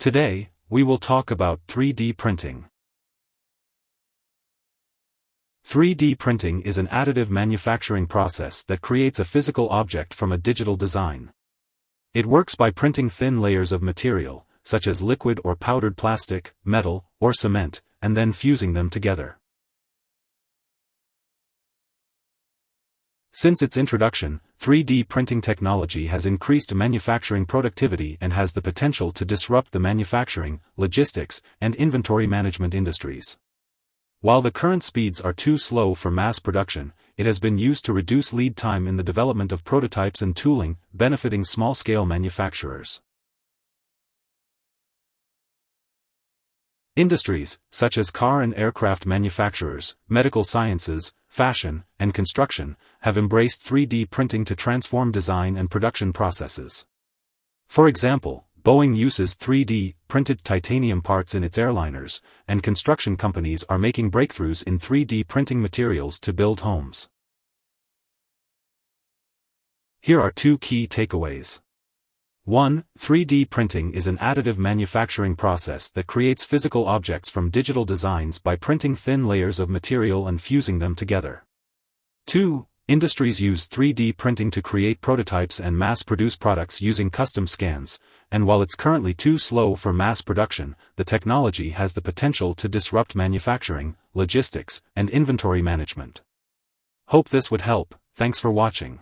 Today, we will talk about 3D printing. 3D printing is an additive manufacturing process that creates a physical object from a digital design. It works by printing thin layers of material, such as liquid or powdered plastic, metal, or cement, and then fusing them together. Since its introduction, 3D printing technology has increased manufacturing productivity and has the potential to disrupt the manufacturing, logistics, and inventory management industries. While the current speeds are too slow for mass production, it has been used to reduce lead time in the development of prototypes and tooling, benefiting small-scale manufacturers. Industries, such as car and aircraft manufacturers, medical sciences, fashion, and construction, have embraced 3D printing to transform design and production processes. For example, Boeing uses 3D printed titanium parts in its airliners, and construction companies are making breakthroughs in 3D printing materials to build homes. Here are two key takeaways. 1. 3D printing is an additive manufacturing process that creates physical objects from digital designs by printing thin layers of material and fusing them together. 2. Industries use 3D printing to create prototypes and mass-produce products using custom scans, and while it's currently too slow for mass production, the technology has the potential to disrupt manufacturing, logistics, and inventory management. Hope this would help. Thanks for watching.